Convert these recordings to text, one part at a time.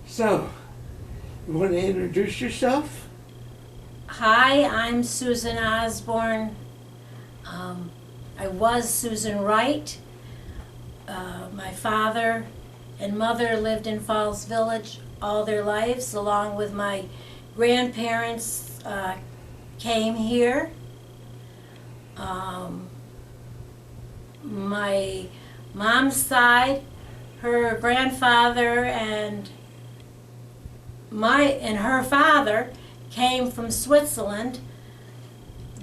So, you want to introduce yourself? Hi, I'm Susan Osborn. I was Susan Wright. My father and mother lived in Falls Village all their lives, along with my grandparents came here. My mom's side, her grandfather and her father came from Switzerland.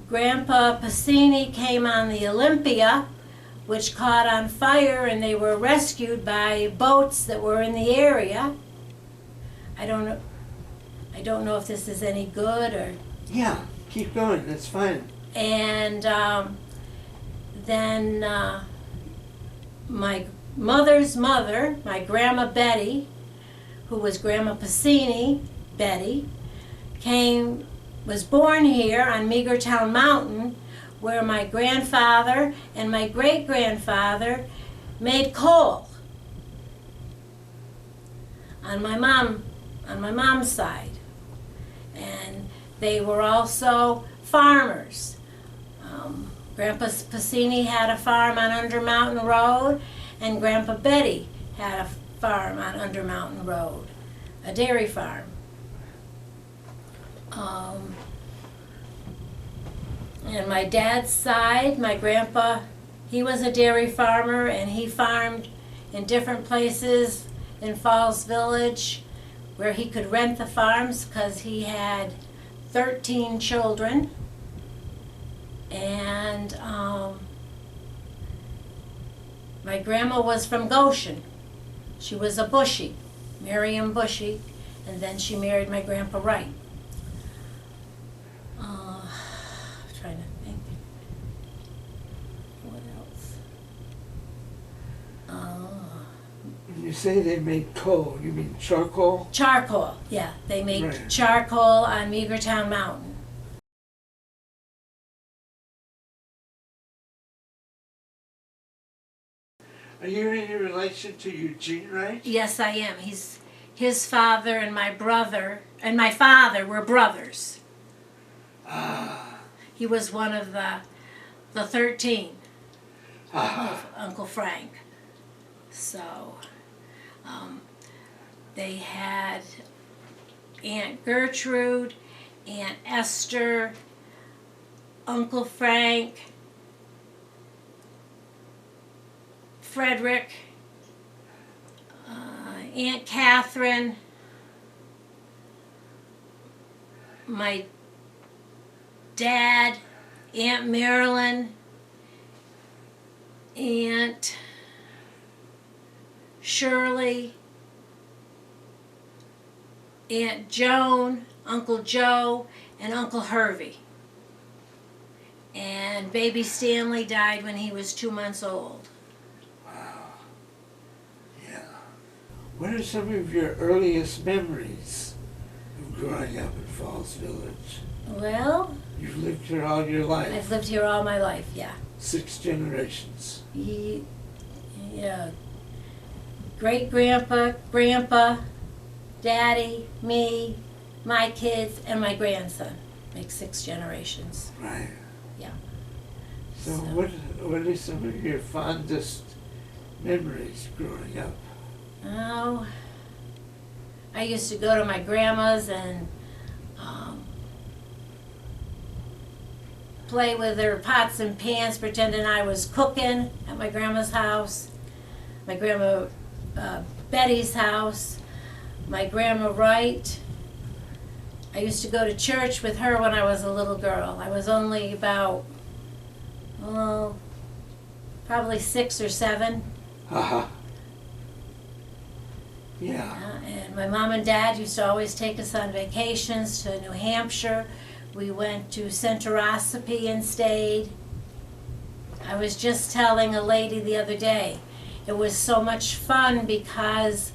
Grandpa Pacini came on the Olympia, which caught on fire, and they were rescued by boats that were in the area. I don't know if this is any good or. Yeah, keep going. That's fine. And then my mother's mother, my Grandma Betty, who was Grandma Pacini, Betty, was born here on Meagertown Mountain, where my grandfather and my great-grandfather made coal on my mom's side. And they were also farmers. Grandpa Pacini had a farm on Undermountain Road, and Grandpa Betty had a farm on Undermountain Road, a dairy farm. And my dad's side, my grandpa, he was a dairy farmer, and he farmed in different places in Falls Village where he could rent the farms because he had 13 children. And my grandma was from Goshen. She was a Bushy, Miriam Bushy, and then she married my grandpa Wright. Trying to think. What else? When you say they made coal, you mean charcoal? Charcoal, yeah. They made Right. charcoal on Meagertown Mountain. Are you in any relation to Eugene Wright? Yes, I am. His father and my father were brothers. Ah. He was one of the 13 Ah. of Uncle Frank. So they had Aunt Gertrude, Aunt Esther, Uncle Frank, Frederick, Aunt Catherine, my dad, Aunt Marilyn, Aunt Shirley, Aunt Joan, Uncle Joe, and Uncle Hervey. And baby Stanley died when he was 2 months old. Wow. Yeah. What are some of your earliest memories of growing up in Falls Village? Well, You've lived here all your life. I've lived here all my life, yeah. 6 generations. Yeah. Great-grandpa, grandpa, daddy, me, my kids, and my grandson. Make 6 generations. Right. Yeah. So what are some of your fondest memories growing up? Oh, I used to go to my grandma's and play with her pots and pans, pretending I was cooking at my grandma's house, my grandma Betty's house, my grandma Wright. I used to go to church with her when I was a little girl. I was only about, probably 6 or 7. Haha. Yeah. And my mom and dad used to always take us on vacations to New Hampshire. We went to Centrosopy and stayed. I was just telling a lady the other day, it was so much fun because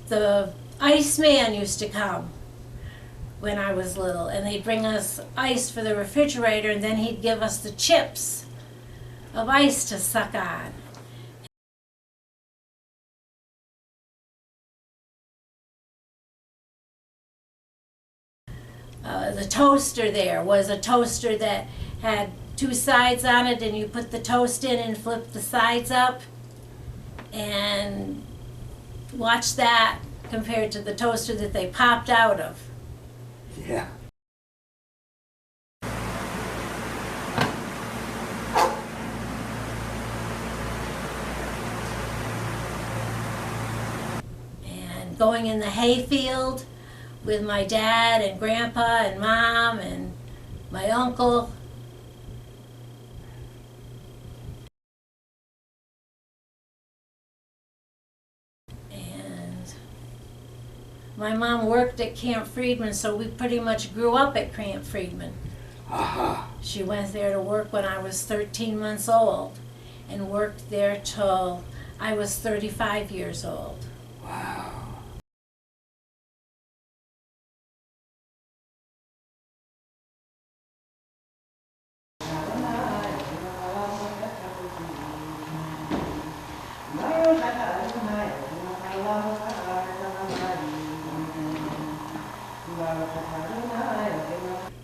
the Iceman used to come when I was little, and they'd bring us ice for the refrigerator, and then he'd give us the chips of ice to suck on. The toaster there was a toaster that had two sides on it, and you put the toast in and flip the sides up. And watch that compared to the toaster that they popped out of. Yeah. And going in the hayfield with my dad and grandpa and mom and my uncle. And my mom worked at Camp Friedman, so we pretty much grew up at Camp Friedman. Aha. She went there to work when I was 13 months old and worked there till I was 35 years old. Wow.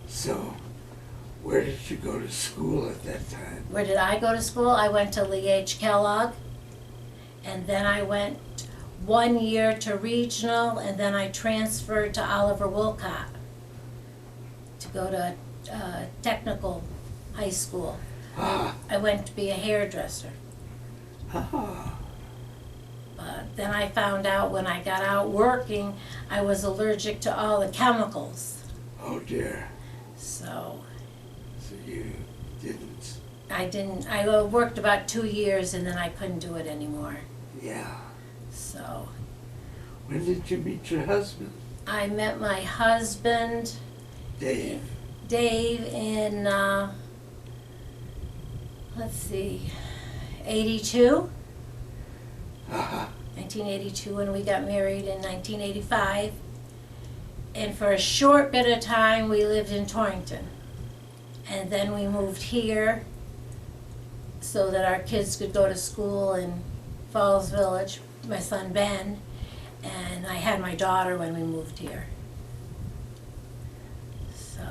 So, where did you go to school at that time? Where did I go to school? I went to Lee H. Kellogg, and then I went 1 year to regional, and then I transferred to Oliver Wolcott to go to technical high school. Ah. I went to be a hairdresser. Ah. But then I found out when I got out working, I was allergic to all the chemicals. Oh dear. So So you didn't. I worked about 2 years and then I couldn't do it anymore. Yeah. So When did you meet your husband? I met my husband, Dave. Dave, in, let's see, 82? Aha. 1982, and we got married in 1985. And for a short bit of time, we lived in Torrington. And then we moved here so that our kids could go to school in Falls Village, my son Ben. And I had my daughter when we moved here. So,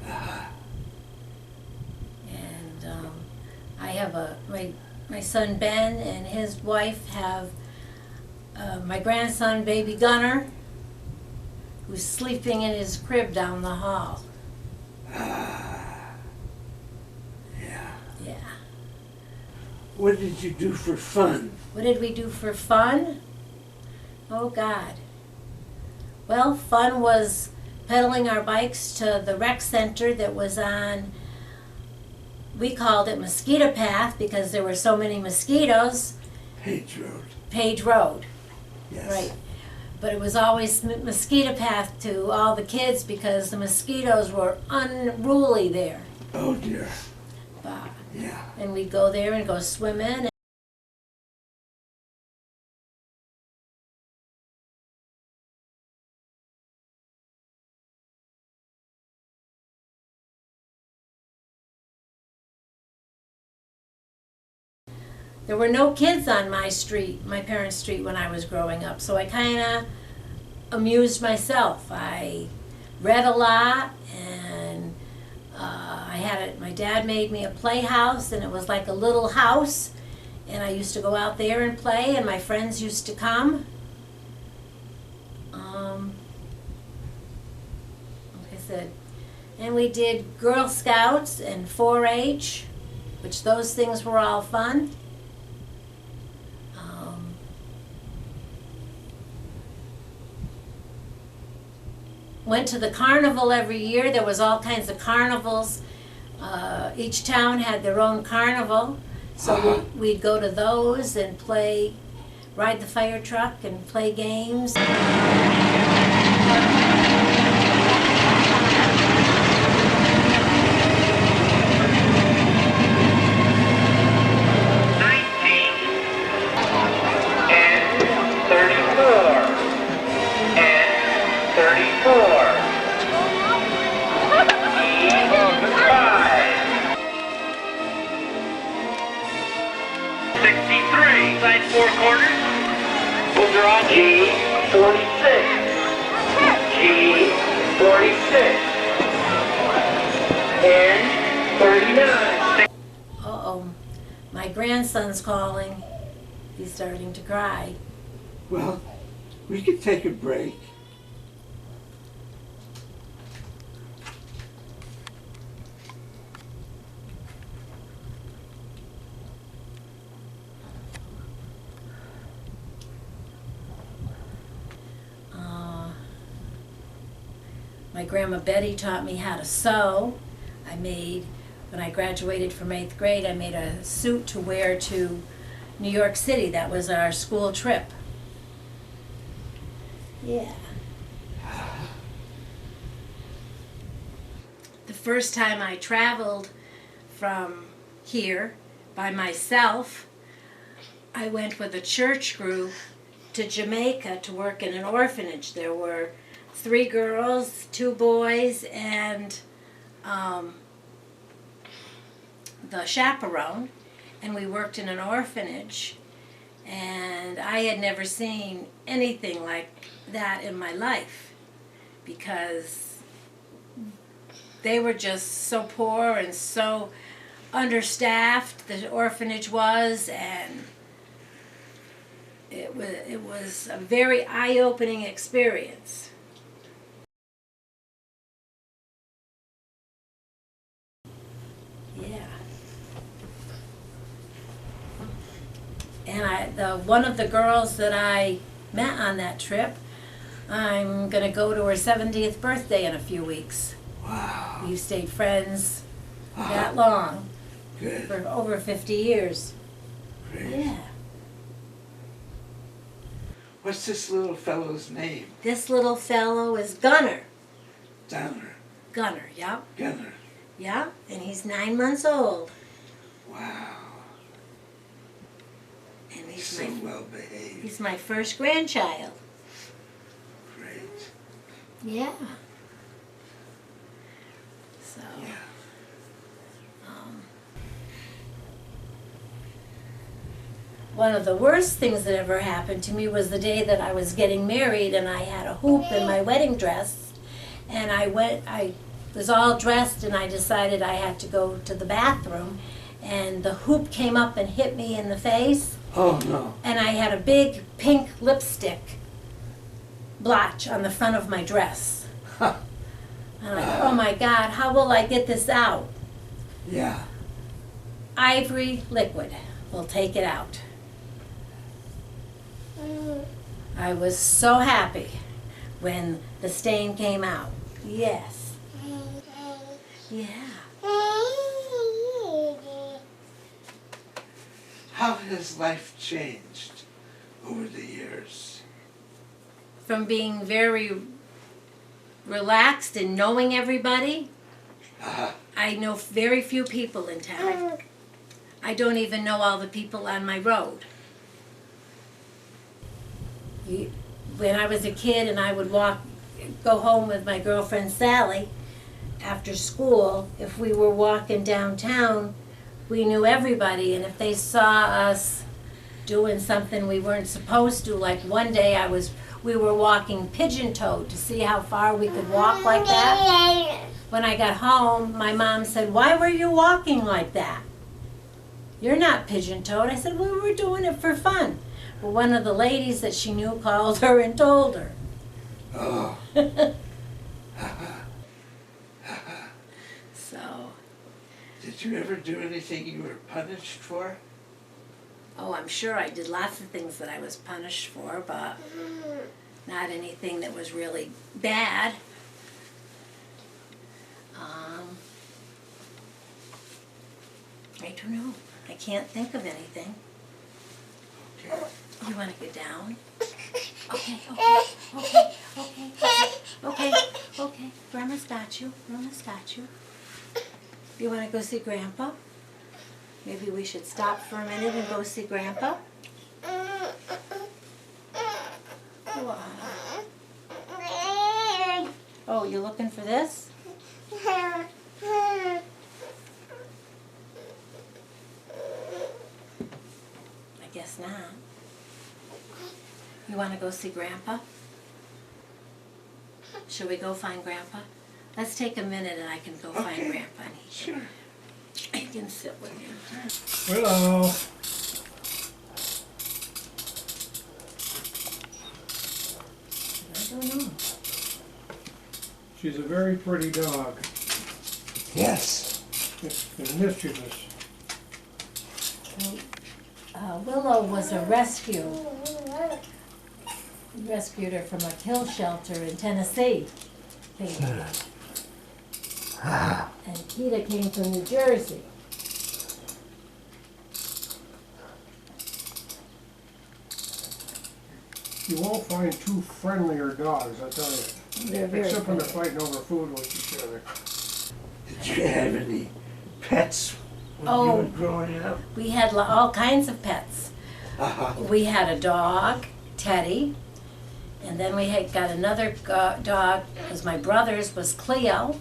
Aha. and I have my son Ben and his wife have my grandson, baby Gunner, who's sleeping in his crib down the hall. Ah. Yeah. Yeah. What did you do for fun? What did we do for fun? Oh God. Well, fun was pedaling our bikes to the rec center that was on, we called it Mosquito Path because there were so many mosquitoes. Page Road. Page Road. Yes. Right. But it was always Mosquito Path to all the kids because the mosquitoes were unruly there. Oh dear. Yeah. And we'd go there and go swimming. There were no kids on my street, my parents' street, when I was growing up, so I kind of amused myself. I read a lot, and my dad made me a playhouse, and it was like a little house, and I used to go out there and play, and my friends used to come. Like I said, and we did Girl Scouts and 4-H, which those things were all fun. Went to the carnival every year. There was all kinds of carnivals. Each town had their own carnival. So we'd go to those and ride the fire truck and play games. Four corners. We'll draw G46. G46. 46, and 39. Uh-oh, my grandson's calling. He's starting to cry. Well, we could take a break. My grandma Betty taught me how to sew. When I graduated from 8th grade, I made a suit to wear to New York City. That was our school trip. Yeah. The first time I traveled from here by myself, I went with a church group to Jamaica to work in an orphanage. There were 3 girls, 2 boys, and the chaperone, and we worked in an orphanage, and I had never seen anything like that in my life because they were just so poor and so understaffed, the orphanage was, and it was a very eye-opening experience. Yeah. And one of the girls that I met on that trip, I'm going to go to her 70th birthday in a few weeks. Wow. We've stayed friends that long, Good. for over 50 years. Great. Yeah. What's this little fellow's name? This little fellow is Gunner. Downer. Gunner, yeah. Gunner. Yeah, and he's 9 months old. Wow. And He's so well behaved. he's my first grandchild. Great. Yeah. So, Yeah. one of the worst things that ever happened to me was the day that I was getting married, and I had a hoop in my wedding dress, and I was all dressed, and I decided I had to go to the bathroom, and the hoop came up and hit me in the face, Oh no. and I had a big pink lipstick blotch on the front of my dress. Huh. And I'm like, oh my God, how will I get this out? Yeah. Ivory liquid will take it out. I was so happy when the stain came out. Yes. Yeah. How has life changed over the years? From being very relaxed and knowing everybody, I know very few people in town. I don't even know all the people on my road. When I was a kid and I would go home with my girlfriend Sally after school, if we were walking downtown, we knew everybody, and if they saw us doing something we weren't supposed to, like one day we were walking pigeon-toed to see how far we could walk like that. When I got home, my mom said, "Why were you walking like that? You're not pigeon-toed." I said, "Well, we were doing it for fun." Well, one of the ladies that she knew called her and told her. Oh. So, Did you ever do anything you were punished for? oh, I'm sure I did lots of things that I was punished for, but not anything that was really bad. I don't know. I can't think of anything. Okay. You want to get down? Okay, okay. Grandma's got you. Grandma's got you. You want to go see Grandpa? Maybe we should stop for a minute and go see Grandpa? What? Oh, you looking for this? I guess not. You want to go see Grandpa? Should we go find Grandpa? Let's take a minute and I can go find Okay. Grandpa. And Sure. he can sit with you. Willow. I don't know. She's a very pretty dog Yes. and mischievous. Willow was a rescue. We rescued her from a kill shelter in Tennessee. Baby. And Keita came from New Jersey. You won't find two friendlier dogs, I tell you. They're very Except when they're friendly. fighting over food with each other. Did you have any pets when you Oh. were growing up? We had all kinds of pets. Uh-huh. We had a dog, Teddy, and then we had got another dog, because my brother's was Cleo.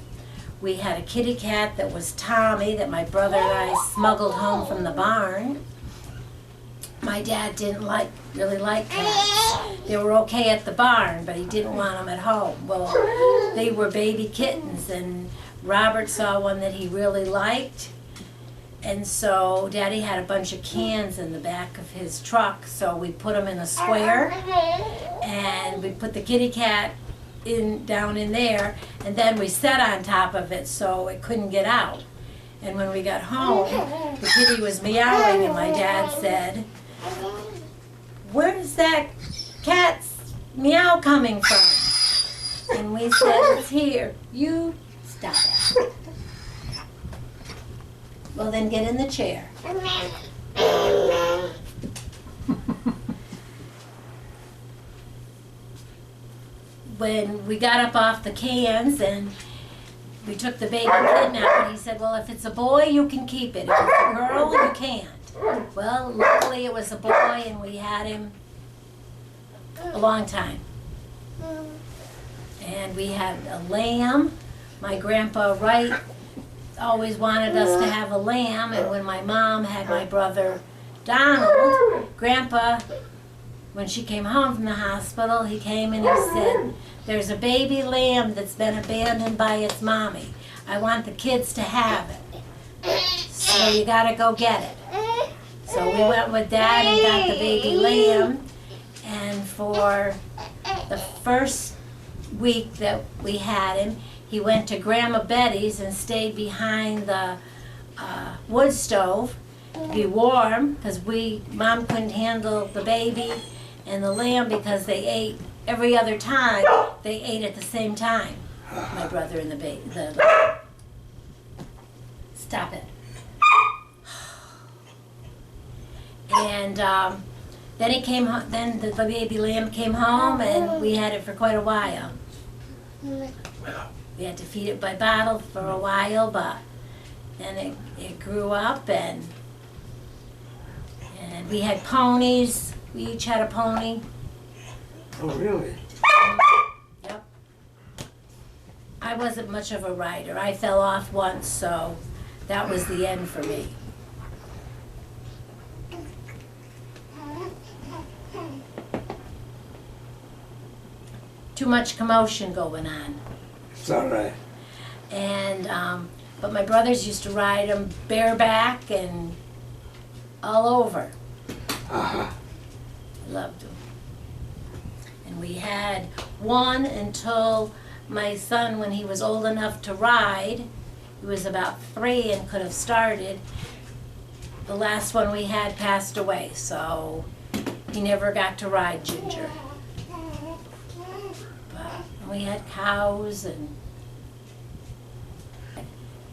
We had a kitty cat that was Tommy that my brother and I smuggled home from the barn. My dad didn't really like cats. They were okay at the barn, but he didn't want them at home. Well, they were baby kittens, and Robert saw one that he really liked. And so Daddy had a bunch of cans in the back of his truck, so we put them in a square, and we put the kitty cat down in there, and then we sat on top of it so it couldn't get out. And when we got home, the kitty was meowing, and my dad said, "Where's that cat's meow coming from?" And we said, "It's here." You stop it. Well, then get in the chair. When we got up off the cans and we took the baby kitten out, and he said, "Well, if it's a boy, you can keep it. If it's a girl, you can't." Well, luckily it was a boy, and we had him a long time. And we had a lamb. My grandpa Wright always wanted us to have a lamb, and when my mom had my brother Donald, Grandpa, when she came home from the hospital, he came and he said, "There's a baby lamb that's been abandoned by its mommy. I want the kids to have it. So you gotta go get it." So we went with Dad and got the baby lamb, and for the first week that we had him, he went to Grandma Betty's and stayed behind the wood stove to be warm, because Mom couldn't handle the baby and the lamb because they ate every other time. They ate at the same time, my brother and the baby. Stop it. And then he came home. Then the baby lamb came home, and we had it for quite a while. We had to feed it by bottle for a while, but then it grew up, and we had ponies. We each had a pony. Oh, really? Yep. I wasn't much of a rider. I fell off once, so that was the end for me. Too much commotion going on. It's all right. And but my brothers used to ride them bareback and all over. Uh-huh. Loved them. And we had one until my son, when he was old enough to ride, he was about 3 and could have started. The last one we had passed away, so he never got to ride Ginger. But we had cows and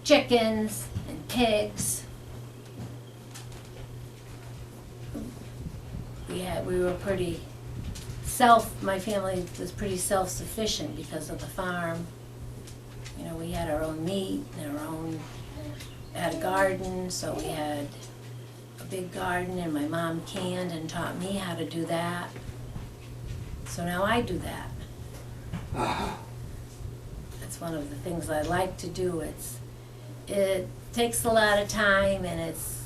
chickens and pigs. We were pretty my family was pretty self-sufficient because of the farm. You know, we had our own meat and had a garden, so we had a big garden, and my mom canned and taught me how to do that. So now I do that. Uh-huh. That's one of the things I like to do. It takes a lot of time, and it's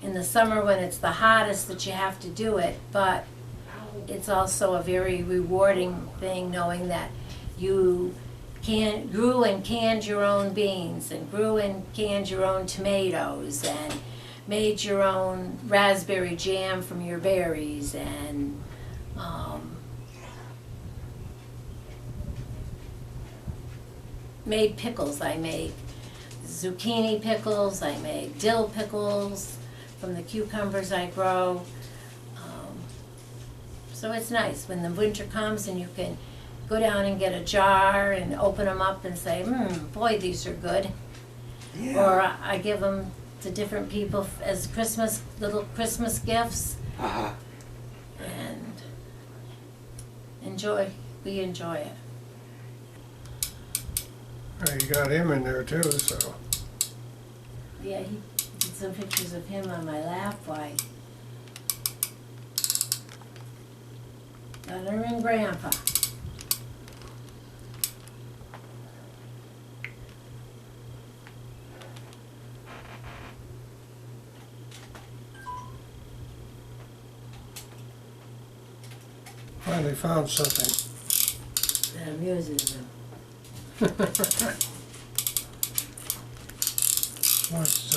in the summer when it's the hottest that you have to do it, but it's also a very rewarding thing knowing that you grew and canned your own beans and grew and canned your own tomatoes and made your own raspberry jam from your berries and made pickles. I make zucchini pickles, I make dill pickles from the cucumbers I grow. So it's nice when the winter comes and you can go down and get a jar and open them up and say, boy, these are good. Yeah. Or I give them to different people as little Christmas gifts, Uh-huh. and we enjoy it. Well, you got him in there too, so. Yeah, he did some pictures of him on my lap while Gunner and Grandpa. Finally found something. That amuses him. What's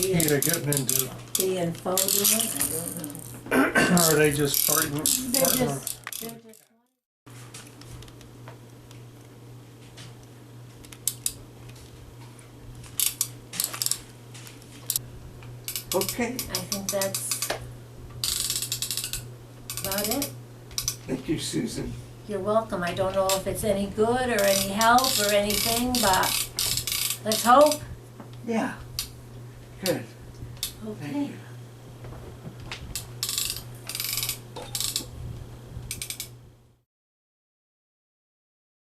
Being, Peter getting into? being folded, I don't know. Are they just farting? They're just Okay. I think that's about it. Thank you, Susan. You're welcome. I don't know if it's any good or any help or anything, but let's hope. Yeah. Good. Okay. Thank you.